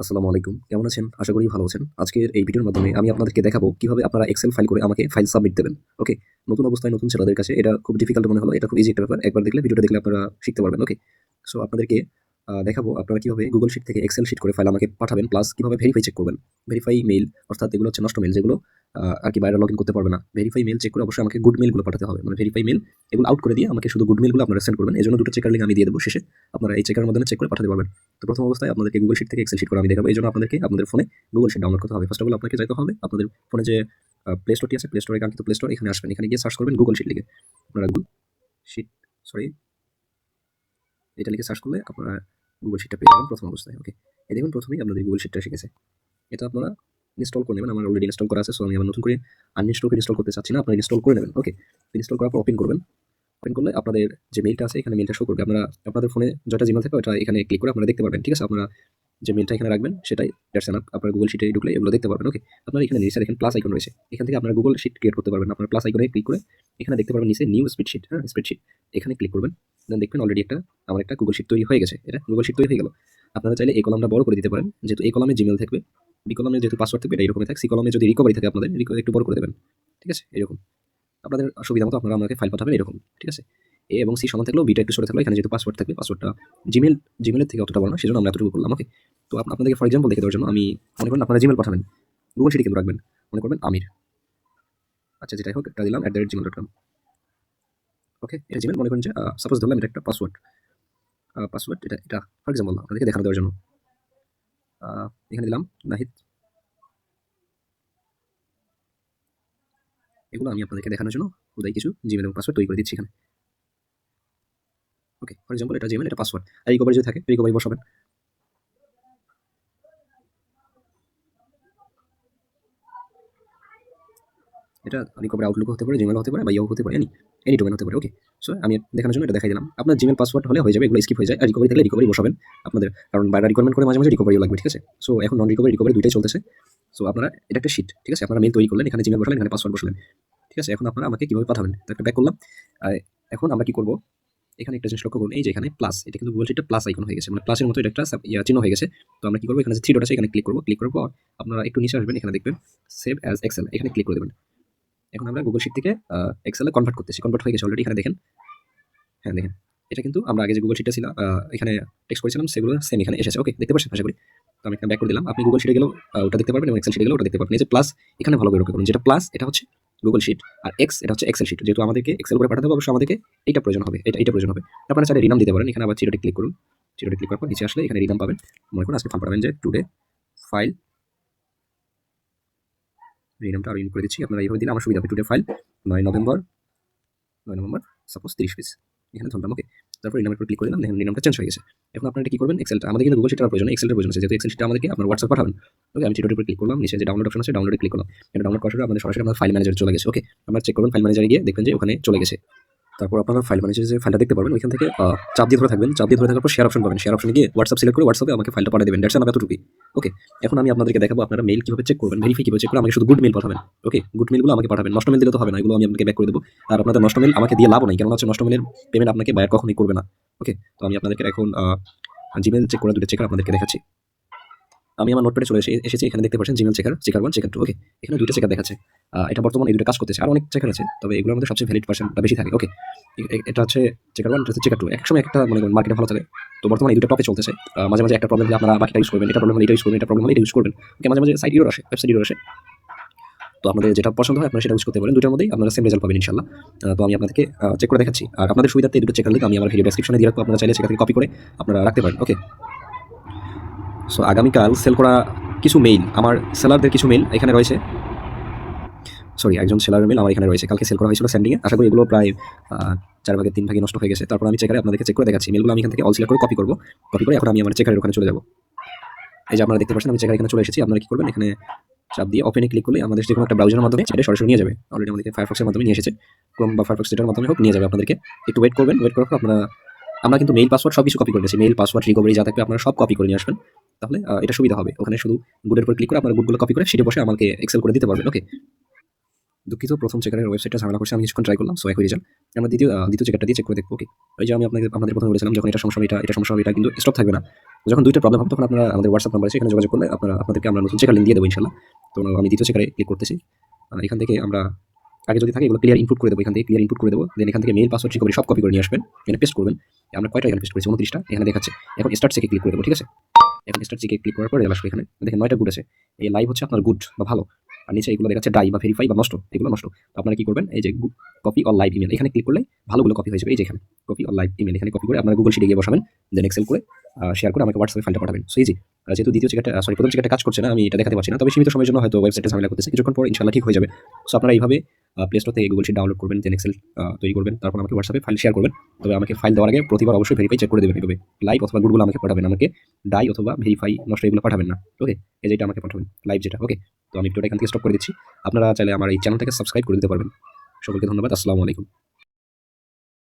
আসসালামু আলাইকুম। কেমন আছেন? আশা করি ভালো আছেন। আজকের এই ভিডিওর মাধ্যমে আমি আপনাদেরকে দেখাবো কিভাবে আপনারা এক্সেল ফাইল করে আমাকে ফাইল সাবমিট দেবেন। ওকে? নতুন অবস্থায় নতুন ছেলেদের কাছে এটা খুব ডিফিকাল্ট মনে হলো। এটা খুব ইজি একটা ব্যাপার। একবার দেখলে ভিডিওটা দেখলে আপনারা শিখতে পারবেন। ওকে? সো আপনাদেরকে দেখাবো আপনারা কিভাবে Google Sheet থেকে এক্সেল শিট করে ফাইল আমাকে পাঠাবেন। প্লাস কিভাবে ভেরিফাই চেক করবেন। ভেরিফাই মেইল অর্থাৎ এগুলো হচ্ছে নষ্ট মেইল যেগুলো আরকি বাইরে লগইন করতে পারবে না। ভেরিফাই মেইল চেক করে অবশ্যই আমাকে গুড মেইল গুলো পাঠাতে হবে। মানে ভেরিফাই মেইল এগুলো আউট করে দিয়ে আমাকে শুধু গুড মেইল গুলো আপনারা সেন্ড করবেন। এজন্য দুটো চেকার লিংক আমি দিয়ে দেব শেষে। আপনারা এই চেকারের মাধ্যমে চেক করে পাঠাতে পারবেন। তো প্রথম অবস্থায় আপনাদেরকে Google Sheet থেকে এক্সেল শিট করা আমি দেখাবো। এজন্য আপনাদেরকে আপনাদের ফোনে Google Sheet ডাউনলোড করতে হবে। ফার্স্ট অফ অল আপনাকে যাইতে হবে আপনাদের ফোনে যে প্লে স্টোরটি আছে, প্লে স্টোরে কাঙ্ক্ষিত প্লে স্টোর এখানে আসবেন। এখানে গিয়ে সার্চ করবেন Google Sheet লিখে। আপনারা Google Sheet সরি এটা লিখে সার্চ করলে আপনারা Google Sheet টা পেয়ে যাবেন প্রথম অবস্থায়। ওকে? এই দেখুন প্রথমেই আপনাদের Google Sheet টা এসে গেছে। এটা আপনারা ইনস্টল করে নেবেন। আমার অলরেডি ইনস্টল করা আছে। সো আমি আবার নতুন করে আনইনস্টল করে ইনস্টল করতে চাচ্ছি না। আপনারা ইনস্টল করে নেবেন। ওকে? ইনস্টল করার পর ওপেন করবেন। ওপেন করলে আপনাদের যে মেইলটা আছে এখানে মেইলটা শো করবে। আপনারা আপনাদের ফোনে যেটা জিমেইল থাকে ওটা এখানে ক্লিক করে আপনারা দেখতে পারবেন। ঠিক আছে? আপনারা যে মেইলটা এখানে রাখবেন সেটাই দ্যাটস এনাফ। আপনারা Google Sheet এ ঢুকলে এগুলো দেখতে পারবেন। ওকে? আপনারা এখানে নিচে দেখেন প্লাস আইকন রয়েছে। এখান থেকে আপনারা Google Sheet ক্রিয়েট করতে পারবেন। আপনারা প্লাস আইকনে ক্লিক করে এখানে দেখতে পারবেন নিচে নিউ স্প্রেডশিট, হ্যাঁ? স্প্রেডশিট এখানে ক্লিক করবেন। দেন দেখবেন অলরেডি আমার একটা Google Sheet তৈরি হয়ে গেছে। এটা Google Sheet তৈরি হয়ে গেল। আপনারা চাইলে এই কলামটা বড় করে দিতে পারেন। যেহেতু এই কলামে জিমেইল থাকবে, বি কলামে যেহেতু পাসওয়ার্ড থাকবে এটা এরকমই থাক। সি কলামে যদি রিকভারি থাকে আপনাদের একটু বড় করে দেবেন। ঠিক আছে? এরকম। আপনাদের সুবিধা মতো আপনারা আমাকে ফাইল পাঠাবেন এরকম। ঠিক আছে? এ এবং সি সমান থাকলেও বিটা একটু সরে থাকলেও এখানে যেহেতু পাসওয়ার্ড থাকবে পাসওয়ার্ডটা জিমেইলের থেকে অতটা বড় না সেজন্য আমরা এতটুকু করলাম। ওকে? তো আপনাদেরকে ফর এক্সাম্পল দেখে দেওয়ার জন্য আমি মনে করেন আপনারা জিমেইল পাঠাবেন। Google Sheet এ কিন্তু রাখবেন। মনে করবেন আমির। আচ্ছা যেটাই হোক এটা দিলাম @gmail.com। ওকে? এটা জিমেইল মনে করেন যে সাপোজ ধরলাম এটা একটা পাসওয়ার্ড। পাসওয়ার্ড এটা ফর এক্সাম্পল আপনাদেরকে দেখানো দেওয়ার জন্য। এখানে দিলাম নাহিদ। এগুলো আমি আপনাদেরকে দেখানোর জন্য হুদাই কিছু জিমেইল এবং পাসওয়ার্ড তৈরি করে দিচ্ছি এখানে। ওকে? ফর এক্সাম্পল এটা জিমেইল এটা পাসওয়ার্ড। আর রিকভারি যদি থাকে রিকভারি বসাবেন। এটা রিকভারি আউটলুক হতে পারে, জিমেইল হতে পারে বা ইয়াহু হতে পারে, এনি ডোমেইন হতে পারে। ওকে? সো আমি দেখানোর জন্য এটা দেখাই দিলাম। আপনার জিমেইল পাসওয়ার্ড হলে হয়ে যাবে, এগুলো স্কিপ হয়ে যায়। আর রিকভারি থাকলে রিকভারি বসাবেন আপনাদের। কারণ বাইরে রিকোয়ারমেন্ট করে মাঝে মাঝে রিকভারিও লাগবে। ঠিক আছে? সো এখন নন রিকভারি রিকভারি দুইটাই চলতেছে। সো আপনারা এটা একটা শিট। ঠিক আছে? আপনারা মেইল তৈরি করলেন, এখানে জিমেইল বসালেন, এখানে পাসওয়ার্ড বসালেন। ঠিক আছে? এখন আপনারা আমাকে কিভাবে পাঠাবেন? তো একটা ব্যাক করলাম। আর এখন আমরা কি করব? এখানে একটা জিনিস লক্ষ্য করুন। এই যে এখানে প্লাস এটা কিন্তু Google Sheet প্লাস আইকন হয়ে গেছে। মানে প্লাসের মতো এটা একটা চিহ্ন হয়ে গেছে। তো আমরা কি করব? এখানে যে থ্রি ডট আছে এখানে ক্লিক করব। ক্লিক করার পর আপনারা একটু নিচে আসবেন। এখানে দেখবেন সেভ অ্যাজ এক্সেল এখানে ক্লিক করে দেবেন। এখন আমরা Google Sheet থেকে এক্সেলে কনভার্ট করতেছি। কনভার্ট হয়ে গেছে অলরেডি। এখানে দেখেন। হ্যাঁ, দেখেন। এটা কিন্তু আমরা আগে যে Google Sheet টা ছিল এখানে টেক্সট করেছিলাম সেগুলো সেম এখানে এসেছে। ওকে? দেখতে পাচ্ছেন আশা করি। তো আমি এখানে ব্যাক করে দিলাম। আপনি Google Sheet এ গেলেও ওটা দেখতে পারবেন এবং Excel Sheet এ গেলেও ওটা দেখতে পারবেন। এই যে প্লাস এখানে ভালো করে লক্ষ্য করুন। যেটা প্লাস এটা হচ্ছে Google Sheet আর X এটা হচ্ছে Excel Sheet। যেহেতু আমাদেরকে Excel করে পাঠাতে হবে অবশ্যই আমাদেরকে এইটা প্রয়োজন হবে। এটা প্রয়োজন হবে। আপনারা চাইলে রিনাম দিতে পারেন। এখানে আবার চিরোটে ক্লিক করুন। চিরোটে ক্লিক করার পর নিচে আসলে এখানে রিনাম পাবেন। মনে করুন আজকে ফাইল পাঠাবেন যে টুডে ফাইল রিনামটা আরো ইউনিক করে দিচ্ছি। আপনারা এইভাবে দিলে আমার সুবিধা হবে। Today file 9 November suppose 30 piece. এখানে ধরলাম। ওকে? তারপর রিনামের উপর ক্লিক করে দিলাম। দেখেন রিনামটা চেঞ্জ হয়ে গেছে। এখন আপনারা এটা কি করবেন? এক্সেলটা আমাদের কিন্তু Google Sheet এর প্রয়োজন নেই। এক্সেলের প্রয়োজন আছে। যেহেতু এক্সেল শিটটা আমাদেরকে আপনার WhatsApp পাঠাবেন। ওকে? আমি চিরোটির উপর ক্লিক করলাম। নিচে যে ডাউনলোড অপশন আছে ডাউনলোডে ক্লিক করলাম। এটা ডাউনলোড করার পর আমাদের সরাসরি আপনার ফাইল ম্যানেজারে চলে গেছে। ওকে? আপনারা চেক করবেন ফাইল ম্যানেজারে গিয়ে দেখবেন যে ওখানে চলে গেছে। তারপর আপনারা ফাইল ম্যানেজারে যে ফাইলটা দেখতে পারবেন ওইখান থেকে চাপ দিয়ে ধরে থাকবেন। চাপ দিয়ে ধরে থাকার পর শেয়ার অপশন পাবেন। শেয়ার অপশনে গিয়ে WhatsApp সিলেক্ট করে WhatsApp-এ আমাকে ফাইলটা পাঠিয়ে দিবেন। দ্যাটস এনাফ এতটুকুই। ওকে? এখন আমি আপনাদেরকে দেখাবো আপনারা মেইল কিভাবে চেক করবেন, ভেরিফাই কিভাবে চেক করবেন। আমাকে শুধু গুড মেইল পাঠাবেন। ওকে? গুড মেইলগুলো আমাকে পাঠাবেন। নষ্ট মেইল দিলে তো হবে না। এগুলো আমি আপনাকে ব্যাক করে দেব। আর আপনাদের নষ্ট মেইল আমাকে দিয়ে লাভও নাই। কারণ হচ্ছে নষ্ট মেইলের পেমেন্ট আপনাকে বায়ার কখনোই করবে না। ওকে? তো আমি আপনাদেরকে এখন জিমেইল চেক করা দুটো চেকার আপনাদেরকে দেখাচ্ছি। আমি আমার নোটপ্যাডে চলে এসেছি। এখানে দেখতে পাচ্ছেন জিমেইল চেকার, চেকার 1, চেকার 2। ওকে? এখানে দুইটা চেকার দেখাচ্ছে। এটা বর্তমানে এই দুটো কাজ করতেছে। আরো অনেক চেকার আছে। তবে এগুলোর মধ্যে সবচেয়ে ভ্যালিড ভার্সনটা বেশি থাকে। ওকে? এটা হচ্ছে চেকার 1, এটা হচ্ছে চেকার 2। একসময় একটা মনে করেন মার্কেটে ভালো চলে। তো বর্তমানে এই দুটো টপে চলতেছে। মাঝে মাঝে একটা প্রবলেম হলে আপনারা বাকিটা ইউজ করবেন। এটা প্রবলেম হলে এটা ইউজ করবেন, এটা প্রবলেম হলে এটা ইউজ করবেন। ওকে? মাঝে মাঝে সাইট এরর আসে, ওয়েবসাইট এরর আসে। তো আপনাদের যেটা পছন্দ হয় আপনারা সেটা ইউজ করতে পারেন। দুটোর মধ্যেই আপনারা সেম রেজাল্ট পাবেন ইনশাআল্লাহ। তো আমি আপনাদেরকে চেক করে দেখাচ্ছি। আর আপনাদের সুবিধার্থে এই দুটো চেকার লিংক আমি আমার ভিডিও ডেসক্রিপশনে দিয়ে রাখবো। আপনারা চাইলে সেখান থেকে কপি করে আপনারা রাখতে পারেন। ওকে? সো আগামীকাল সেল করা কিছু মেইল, আমার সেলারদের কিছু মেইল এখানে রয়েছে। সরি, একজন সেলারের মেইল আমার এখানে রয়েছে। কালকে সেল করা হয়েছিল সেন্ডিংয়ে। আশা করি এগুলো প্রায় 4 ভাগের 3 ভাগই নষ্ট হয়ে গেছে। তারপর আমি চেকারে আপনাদেরকে চেক করে দেখাচ্ছি। মেইলগুলো আমি এখান থেকে অল সিলেক্ট করে কপি করব। কপি করে এখন আমি আমার চেকারের ওখানে চলে যাব। এই যে আপনারা দেখতে পাচ্ছেন আমি চেকার এখানে চলে এসেছি। আপনারা কি করবেন? এখানে চাপ দিয়ে ওপেনে ক্লিক করলে আমাদের যেকোনো একটা ব্রাউজারের মাধ্যমে সেটা সরাসরি নিয়ে যাবে। অলরেডি আমাদেরকে ফায়ারফক্সের মাধ্যমে নিয়ে এসেছে। ক্রোম বা ফায়ারফক্স যেটার মাধ্যমে হোক নিয়ে যাবে আপনাদেরকে। একটু ওয়েট করবেন। ওয়েট করার পর আমরা কিন্তু মেইল পাসওয়ার্ড সবকিছু কপি করে নিয়েছি। মেইল পাসওয়ার্ড রিকভারি যা থাকবে আপনারা সব কপি করে নিয়ে আসবেন। তাহলে এটা সুবিধা হবে। ওখানে শুধু গুডের উপর ক্লিক করে আপনারা গুডগুলো কপি করে শিটে বসে আমাকে এক্সেল করে দিতে পারবেন। ওকে? দুঃখিত, প্রথম চেকারের ওয়েবসাইটটা ঝামেলা করছে, আমি কিছুক্ষণ ট্রাই করলাম, সো একই রেজাল্ট। আমরা দ্বিতীয় চেকারটা দিয়ে চেক করে দেখবো। ওকে, ওই যে আমি আপনাদের প্রথমে বলেছিলাম যখন এটা সমস্যা হবে, এটা সমস্যা হবে, এটা কিন্তু স্টপ থাকবে না। যখন দুইটা প্রবলেম হবে তখন আপনারা আমাদের হোয়াটসঅ্যাপ নাম্বার আছে, এখানে যোগাযোগ করলে আপনাদেরকে আমরা নতুন চেকার লিঙ্ক দিয়ে দেবো ইনশাল্লাহ। তো আমি দ্বিতীয় চেকারে ক্লিক করতেছি। এখান থেকে আমরা আগে যদি থাকে এগুলো ক্লিয়ার ইনপুট করে দেবো, এখান থেকে ক্লিয়ার ইনপুট করে দেবো। দেন এখান থেকে মেল পাসওয়ার্ড রিকভারি সব কপি করে নিয়ে আসবেন, এখানে পেস্ট করবেন। আমরা কয়টা এখানে পেস্ট করেছি? 29টা এখানে দেখাচ্ছে। এখন স্টার্ট চেকে ক্লিক করে দেবো, ঠিক আছে? এখন স্টার্ট চেকে ক্লিক করার পরে আসলে এখানে দেখেন 9টা গুড আছে। এই লাইভ হচ্ছে আপনার গুড বা ভালো, আর নিচে এগুলো দেখাচ্ছে ডাই বা ভেরিফাই বা নষ্ট, এগুলো নষ্ট। তো আপনারা কি করবেন, এই যে কপি অল লাইভ ইমেল এখানে ক্লিক করলে ভালোগুলো কপি হয়ে যাবে। এই যে এখানে কপি অল লাইভ ইমেল এখানে কপি করে আপনারা গুগল শিটে গিয়ে বসাবেন, দেন এক্সেল করে শেয়ার করে আমাকে হোয়াটসঅ্যাপে ফাইলটা পাঠাবেন। So easy. যেহেতু প্রথম চেকারটা কাজ করছে না, আমি এটা দেখাতে পারছি না, তবে সীমিত সময়ের জন্য হয়তো ওয়েবসাইটে ঝামেলা করতেছে, কিছুক্ষণ পর ইনশাআল্লাহ ঠিক হয়ে যাবে। সো আপনারা এইভাবে প্লে স্টোর থেকে গুগল শিট ডাউনলোড করবেন, দেন এক্সেল তৈরি করবেন, তারপর আমাকে হোয়াটসঅ্যাপে ফাইল শেয়ার করবেন। তবে আমাকে ফাইল দেওয়ার আগে প্রতিবার অবশ্যই ভেরিফাই চেক করে দেবেন। এভাবে লাইভ অথবা গুডগুলো আমাকে পাঠাবেন, আমাকে ডাই অথবা ভেরিফাই নষ্ট এগুলো পাঠাবেন না। ওকে, এই যেটা আমাকে পাঠাবেন লাইভ যেটা। ওকে, তো আমি ভিডিওটা এখান থেকে স্টপ করে দিচ্ছি। আপনারা চাইলে আমার এই চ্যানেলটাকে সাবস্ক্রাইব করে দিতে পারবেন। সকলকে ধন্যবাদ। আসসালামু আলাইকুম।